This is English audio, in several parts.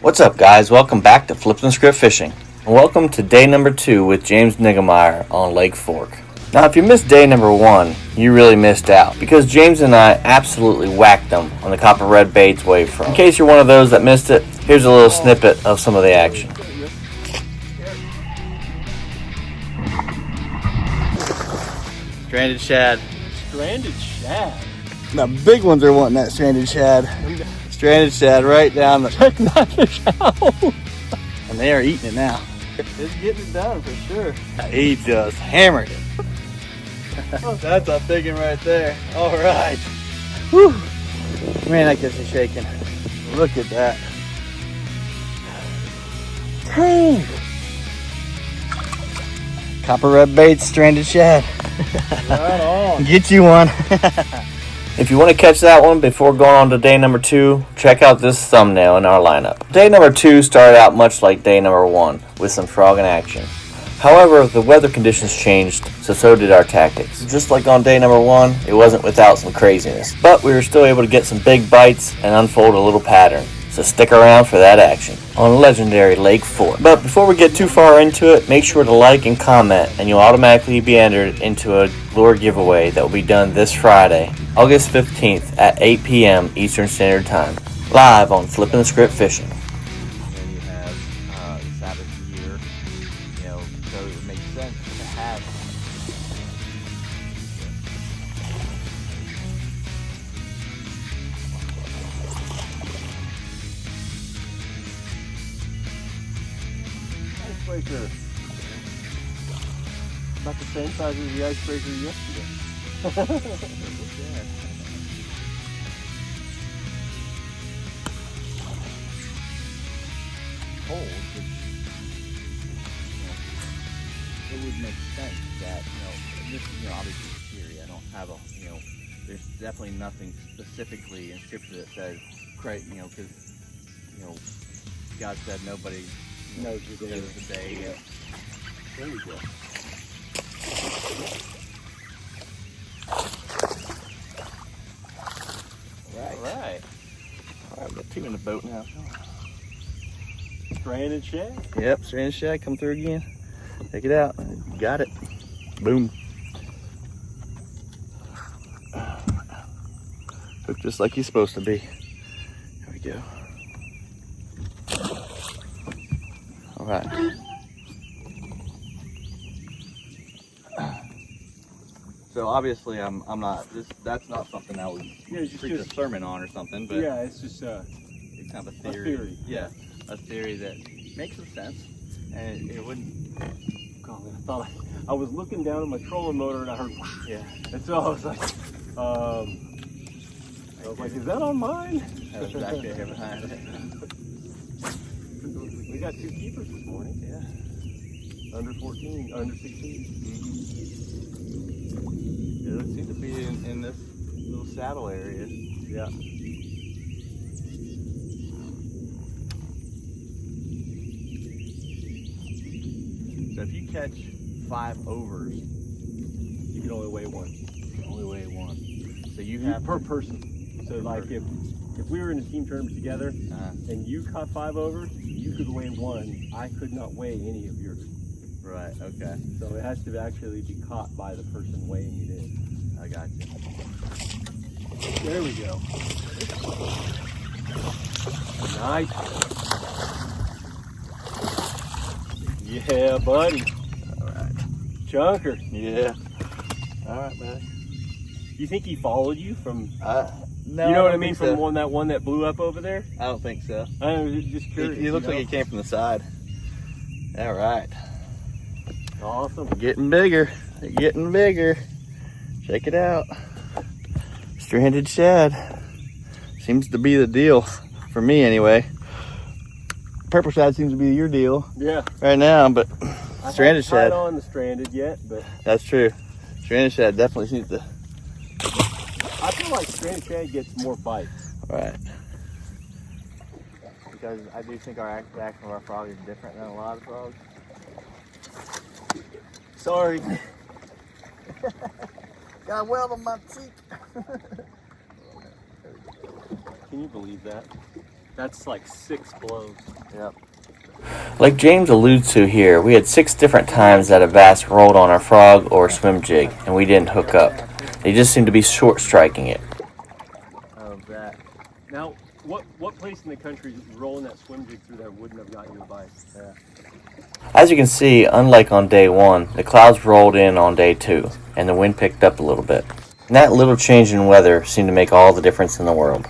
What's up, guys? Welcome back to Flippin' Fishing. And welcome to day number 2 with James Niggemeyer on Lake Fork. Now, if you missed day number 1, you really missed out, because James and I absolutely whacked them on the copper red baits wavefront. In case you're one of those that missed it, here's a little snippet of some of the action. Stranded shad. Stranded shad? The big ones are wanting that stranded shad. Stranded shad right down the... Check that fish out! And they are eating it now. It's getting it done for sure. He just hammered it. That's a big one right there. All right. Whew. Man, that gets me shaking. Look at that. Dang. Copper red baits, stranded shad. Right on. Get you one. If you want to catch that one before going on to day number 2, check out this thumbnail in our lineup. Day number 2 started out much like day number 1, with some frogging action. However, the weather conditions changed, so did our tactics. Just like on day number 1, it wasn't without some craziness. But we were still able to get some big bites and unfold a little pattern. So stick around for that action on legendary Lake Fork. But before we get too far into it, make sure to like and comment, and you'll automatically be entered into a lure giveaway that will be done this Friday, August 15th at 8 p.m. Eastern Standard Time, live on Flippin' Fishing. Then you have the Sabbath year, so it would make sense to have. Icebreaker. About the same size as the icebreaker yesterday. Cold, but, it would make sense that, this is, obviously a theory. I don't have there's definitely nothing specifically in scripture that says, because, God said nobody knows the day. knows the day. There we go. All right, we got 2 in the boat now. Stranded shad? Yep, stranded shad, come through again. Take it out. Got it. Boom. Look just like he's supposed to be. There we go. All right. So obviously I'm not that's not something I would preach a sermon on or something, but yeah, it's just it's kind of a theory. Yeah, a theory that makes some sense, and it wouldn't. God, I thought I was looking down at my trolling motor and I heard whoosh. Yeah, and so I was like, is that on mine? that was back there behind it. We got 2 keepers this morning. Yeah, Under 14, under 16. it would seem to be in this little saddle area. Yeah. So if you catch 5 overs, You can only weigh 1. you can only weigh 1. So you have Per person. So like if we were in a team tournament together and you caught 5 overs, you could weigh 1. I could not weigh any of yours. right. Okay, So it has to actually be caught by the person weighing it in. I got you. There we go. Nice. Yeah, buddy. All right. Chunker. Yeah. All right, buddy. You think he followed you from? No, You know what I don't mean? think From so. one that blew up over there. I don't think so. I was just curious. He looks like he came from the side. All right. Awesome. Getting bigger. They're getting bigger. Check it out. Stranded shad. Seems to be the deal. For me, anyway. Purple shad seems to be your deal Yeah. right now, but stranded I haven't shad. tied on the stranded yet, but That's true. Stranded shad definitely seems to. I feel like stranded shad gets more bites. Right. Because I do think our action of our frog is different than a lot of frogs. Sorry. Got a weld on my cheek. Can you believe that? That's like 6 blows. Yep. Like James alludes to here, we had 6 different times that a bass rolled on our frog or swim jig, and we didn't hook up. They just seemed to be short striking it. Of that. Now, what place in the country rolling that swim jig through there wouldn't have gotten you a bite? Yeah. As you can see, unlike on day 1, the clouds rolled in on day 2, and the wind picked up a little bit. And that little change in weather seemed to make all the difference in the world.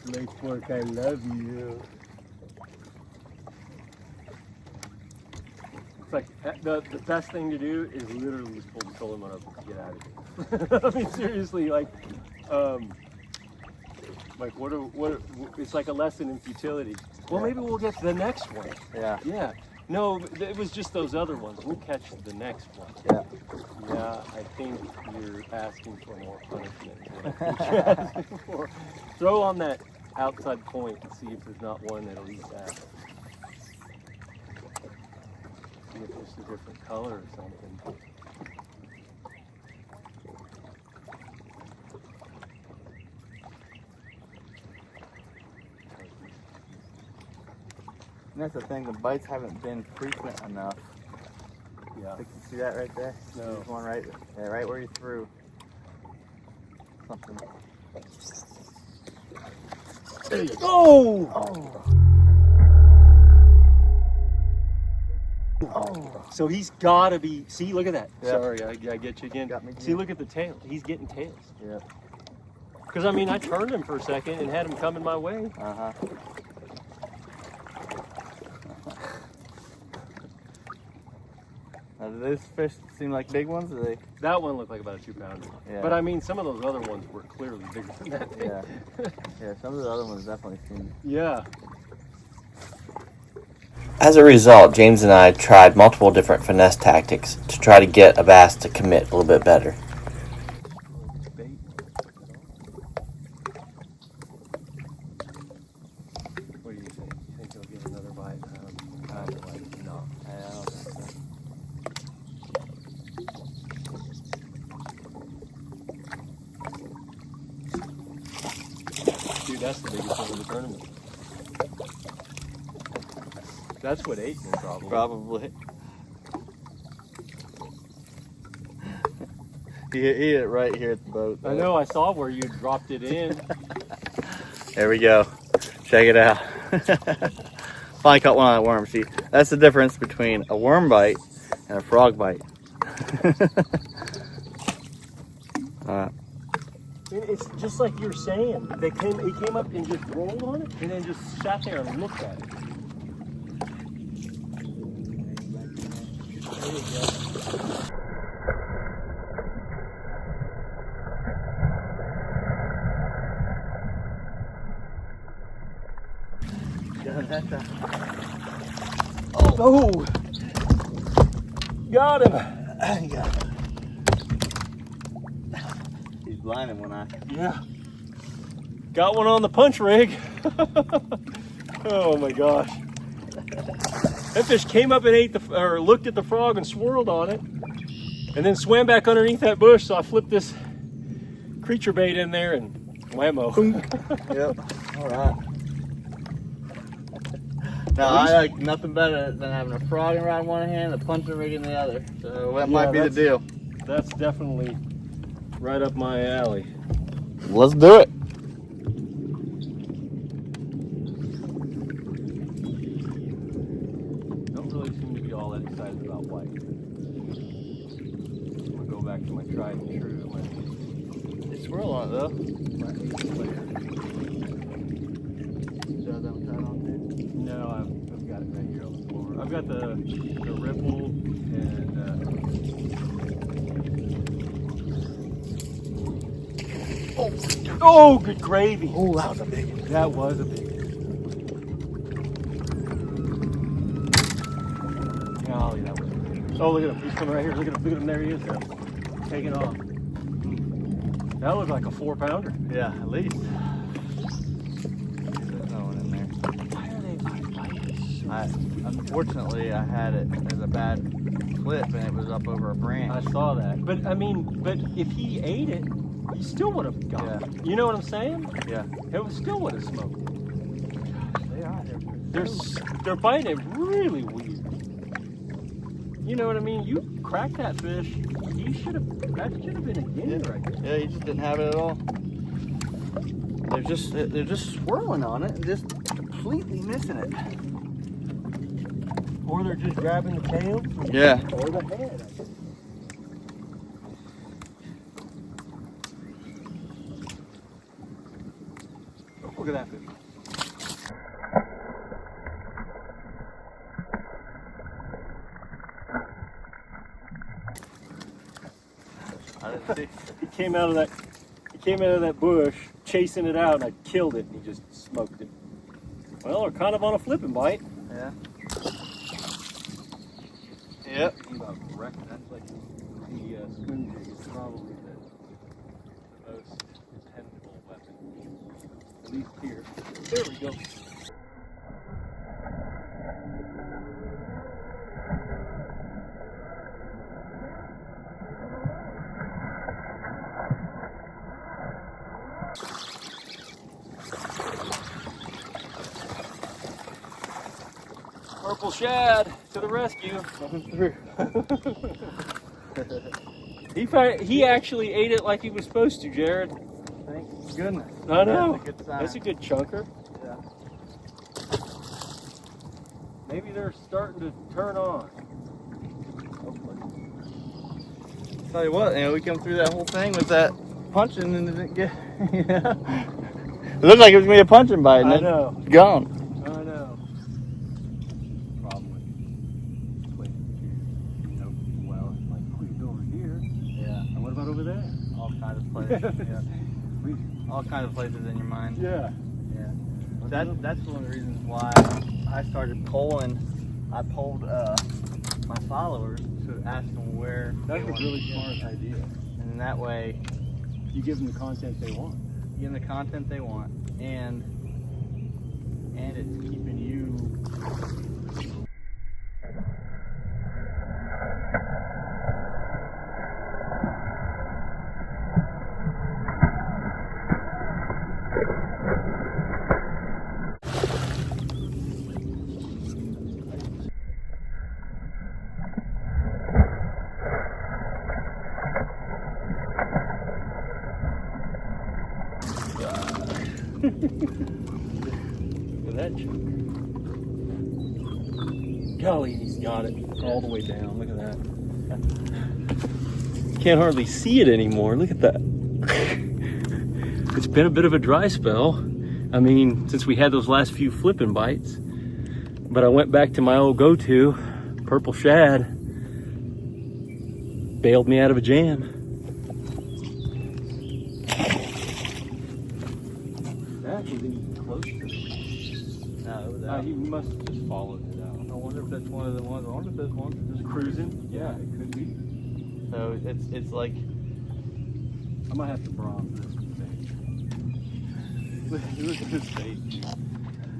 Lake Fork, I love you. It's like the best thing to do is literally just pull the trolling motor up and get out of here. I mean, seriously, like what? It's like a lesson in futility. Well, maybe we'll get to the next one. Yeah. Yeah. No, it was just those other ones. We'll catch the next one. Yeah. Yeah, I think you're asking for more punishment than I think you're asking for. Throw on that outside point and see if there's not one that'll eat that. See if it's a different color or something. And that's the thing, the bites haven't been frequent enough. Yeah. You see that right there? No. There's one right, yeah, right where you threw something. Oh! Oh! So he's gotta be. See, look at that. Yeah. Sorry, I get you again. Got me See, again. look at the tail. He's getting tails. Yeah. Because I mean, I turned him for a second and had him coming my way. Uh-huh. Now, do those fish seem like big ones? Or they? That one looked like about a 2-pounder. Yeah. But I mean, some of those other ones were clearly bigger than that thing. Yeah. Yeah, some of the other ones definitely seem. Yeah. As a result, James and I tried multiple different finesse tactics to try to get a bass to commit a little bit better. What do you think? You think he'll get another bite? No. I don't think so. Dude, that's the biggest one in the tournament. That's what ate me, probably. Probably. He hit it right here at the boat. I know, I saw where you dropped it in. There we go. Check it out. Finally caught one on that worm. See, that's the difference between a worm bite and a frog bite. It's just like you're saying. He came up and just rolled on it, and then just sat there and looked at it. There you go. Oh! Got him! He's blinding one eye. Yeah. Got one on the punch rig. Oh my gosh. That fish came up and looked at the frog and swirled on it, and then swam back underneath that bush, so I flipped this creature bait in there and whammo. Yep. Alright. Now, I like nothing better than having a frog around in one hand and a punching rig in the other. So that might be the deal. That's definitely right up my alley. Let's do it. Don't really seem to be all that excited about white. I'm gonna go back to my tried and true. They swirl on it though. My 8 layer. No, I've got it right here on the floor. I've got the ripple and oh, good gravy. Oh, that was a big one. That was a big one. Golly, that was a big one. Oh, look at him. He's coming right here. Look at him. There he is now. Taking off. That was like a 4-pounder. Yeah, at least. There's no one in there. Why are they Unfortunately, I had it as a bad flip and it was up over a branch. I saw that. But I mean, if he ate it, you still would have got Yeah. it. You know what I'm saying? Yeah. It was still would have smoked. They are. They're biting it really weird. You know what I mean? You cracked that fish. That should have been a guinea right there. Yeah, he just didn't have it at all. They're just swirling on it and just completely missing it. Or they're just grabbing the tail. Yeah. Or the head. Oh, look at that fish. I didn't see. He came out of that bush, chasing it out, and I killed it, and he just smoked it. Well, we're kind of on a flipping bite. Yeah. Yep. That's like the spoon jig is probably the most dependable weapon. At least here. There we go. Purple shad to the rescue. Coming through. He actually ate it like he was supposed to, Jared. Thank goodness. I know. That's a good sign. That's a good chunker. Yeah. Maybe they're starting to turn on. Tell you what, we come through that whole thing with that punching and it didn't get. Yeah. It looked like it was gonna be a punching bite, and I then know. it's gone. I know. Problem with well, it's like, oh, you go over here. Yeah. And what about over there? All kinds of places. Yeah. All kinds of places in your mind. Yeah. Yeah. That's one of the reasons why I started polling. I polled my followers to ask them where. That's they a wanted really to go. smart idea. And that way, You give them the content they want. you get the content they want, and it's keeping you. Look at that chunk. Golly, he's got it all the way down. Look at that. Can't hardly see it anymore. Look at that. It's been a bit of a dry spell. I mean, since we had those last few flipping bites. But I went back to my old go-to, purple shad. Bailed me out of a jam. That was even closer. No, it was out. He must have just followed it out. I wonder if that's one of the ones. I wonder if those ones are just Cruising? Yeah, it could be. So it's like. I might have to bronze this thing. Look at this bait.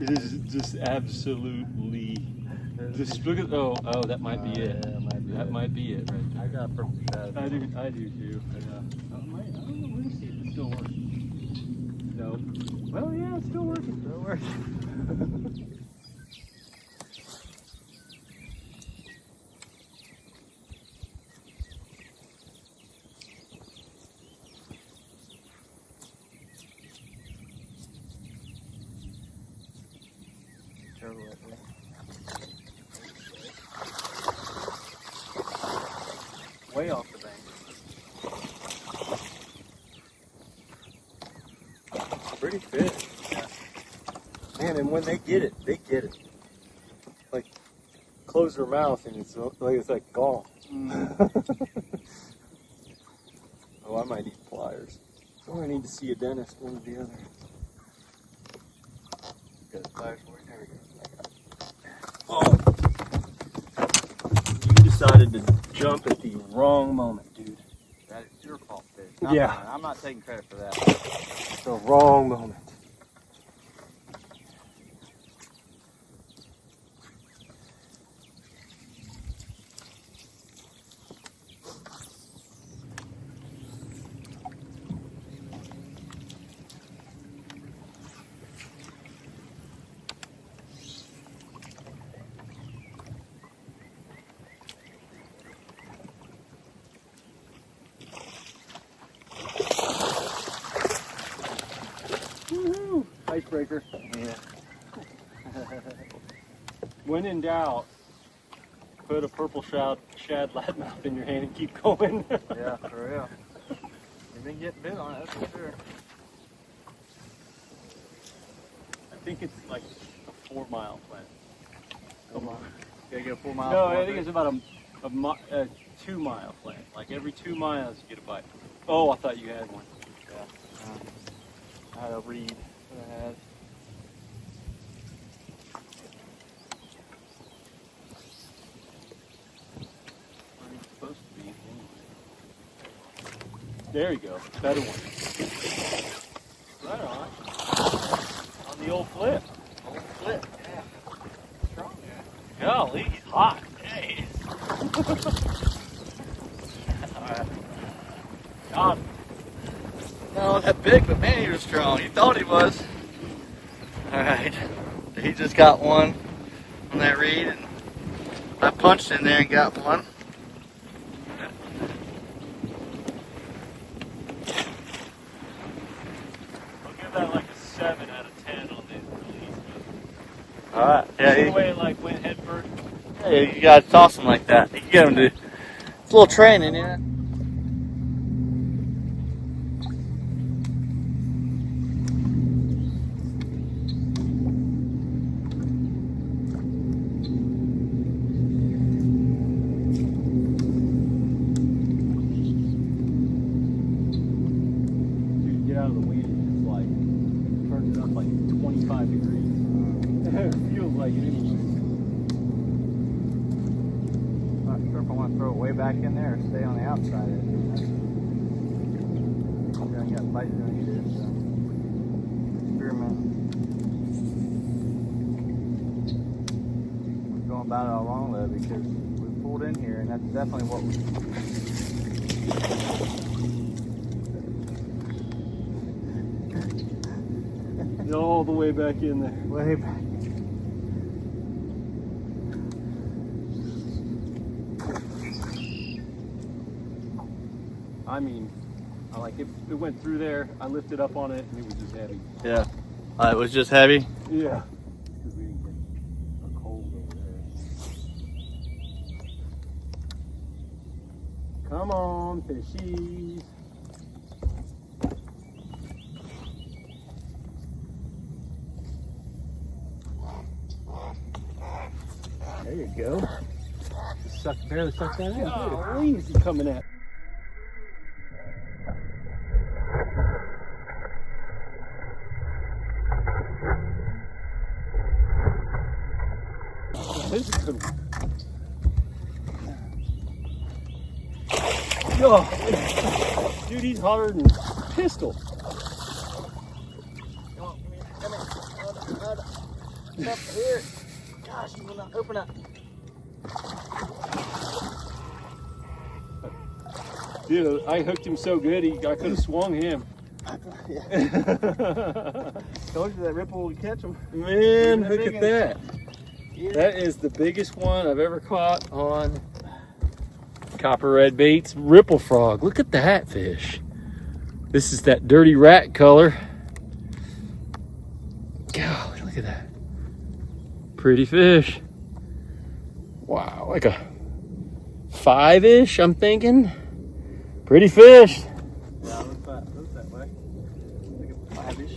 It is just absolutely. Just look at that might be it. Yeah, That might be it right I got a purple shad. there. I do too. Yeah. I don't know. Let me see if it's still working. No. Well, yeah, it's still working. Still working. Way off the bank. Pretty fish. Man, and when they get it, they get it. Like, close their mouth and it's like gone. Oh, I might need pliers. Or I need to see a dentist, one or the other. Got pliers for it? There we go. Oh! You decided to jump at the wrong moment, dude. That is your fault, fish. Yeah. Mine. I'm not taking credit for that. The wrong moment. icebreaker. Yeah. When in doubt, put a purple shad largemouth in your hand and keep going. Yeah, for real. You've been getting bit on it, that's for sure. I think it's like a 4 mile plant. Come on. Gotta go 4 miles. No, I think it's about a 2 mile plant. Like every 2 miles you get a bite. Oh, I thought you had one. Yeah. I had a reed that I had. Where it's supposed to be. There you go. Better one. Right on. On the old flip. Old flip, yeah. Strong guy. Golly, he's hot. Hey. Alright. Got him. Not that big, but man, he was strong. He thought he was. Alright. He just got one on that reed, and I punched in there and got one. I'll give that like a 7 out of 10 on the release. Alright. Yeah, Yeah, the way it like went head first. yeah, you gotta toss him like that. You can get him to. It's a little training, yeah. Dude, get out of the wind and just like turn it up like 25 degrees. It feels like it anyway. I'm not sure if I want to throw it way back in there or stay on the outside of it. Maybe I got bites underneath it, so experiment. We're going about it all wrong though, because we pulled in here and that's definitely what we. All the way back in there. Way back. I mean, I like it. It went through there. I lifted up on it, and it was just heavy. Yeah. It was just heavy. Yeah. Because we didn't get a cold over there. Come on, fishies. There you go. Just barely suck that in. Oh, easy coming at. This is good. Oh, dude, he's hotter than a pistol. Come on, come here. Up here. Gosh, you will not open up. Dude, I hooked him so good, I could have swung him. Yeah. Told you that ripple would catch him. Man, look at that. Yeah. That is the biggest one I've ever caught on Copper Red Baits ripple frog. Look at that fish. This is that dirty rat color. Golly, look at that. Pretty fish. Wow, like a 5-ish, I'm thinking. Pretty fish. Yeah, looks that way. Like a 5-ish.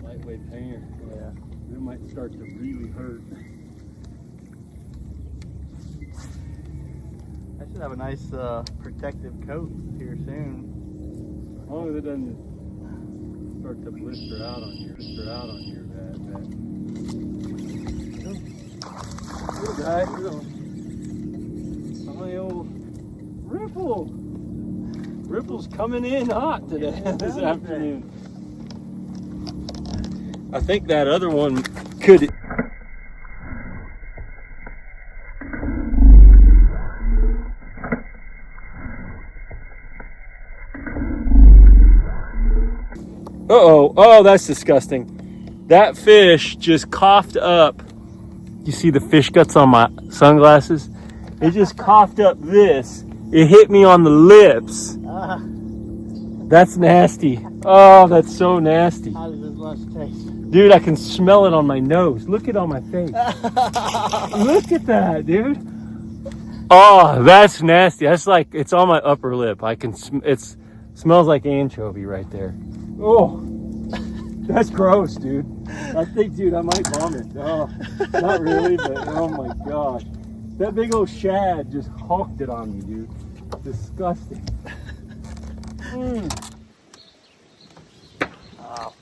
Lightweight hanger. Yeah. It might start to really hurt. I should have a nice protective coat here soon. As long as it doesn't start to blister out on you. Little guy, my old ripple. Ripple's coming in hot today, this afternoon. I think that other one could. Uh-oh, oh, that's disgusting. That fish just coughed up. You see the fish guts on my sunglasses? It just coughed up this. It hit me on the lips. That's nasty. Oh, that's so nasty. How does this lunch taste? Dude, I can smell it on my nose. Look it on my face. Look at that, dude. Oh, that's nasty. That's like, it's on my upper lip. I can, it smells like anchovy right there. Oh, that's gross, dude. I think, dude, I might vomit. Oh, not really, but oh my gosh. That big old shad just hawked it on me, dude. Disgusting. Wow.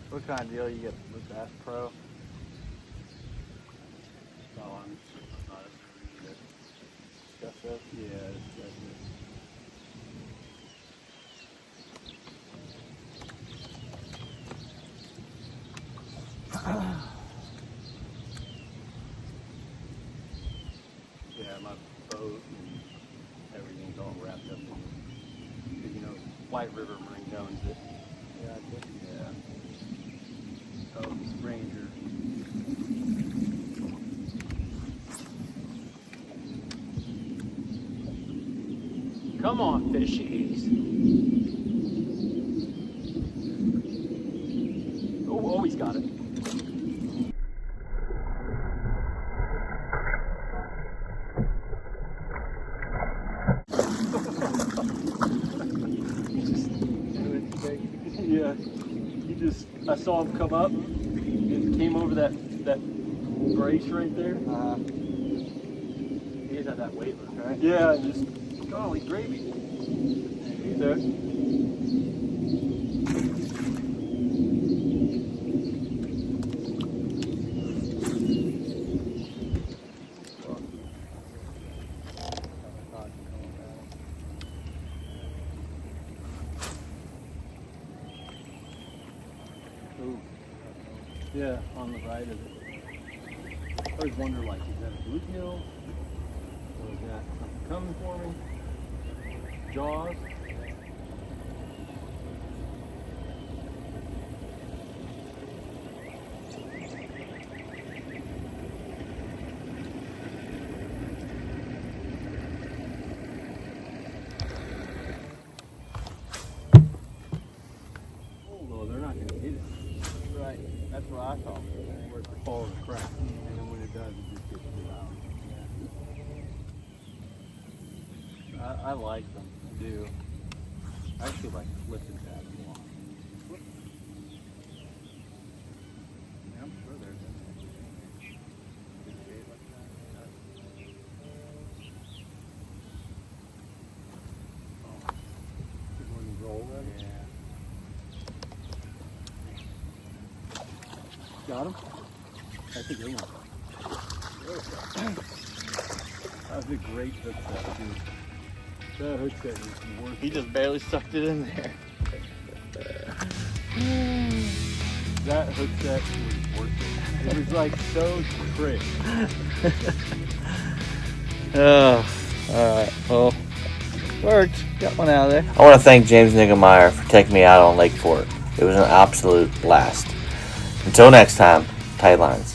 What kind of deal you get with that Pro? Oh, I'm not a discuss that. Yeah, that's it. Yeah, my boat and everything's all wrapped up in, because, you know, White River Marine owns it. Yeah, I think. Yeah. Oh, Ranger. Come on, fishies. Oh, he's got it. Yeah, he just, I saw him come up and came over that brace right there. He just had that weightless, right? Yeah, and just, golly gravy. He's there. Ooh. Yeah, on the right of it. I always wonder, like, is that a bluegill? Or is that something coming for me? Jaws? Oh, they're not going to hit it. Right. That's what I thought. Where it's falling crap. And then when it does, it just gets devour. I like them, I do. I actually like flipping tabs a lot. Yeah, I'm sure there's a good bait like that. When you roll them. Yeah. Got him? That's a good one. That was a great hook set, dude. That hook set was worth He just barely sucked it in there. That hook set was worth it. It was like so crisp. Alright, well, worked. Got one out of there. I want to thank James Niggemeyer for taking me out on Lake Fork. It was an absolute blast. Until next time, tight lines.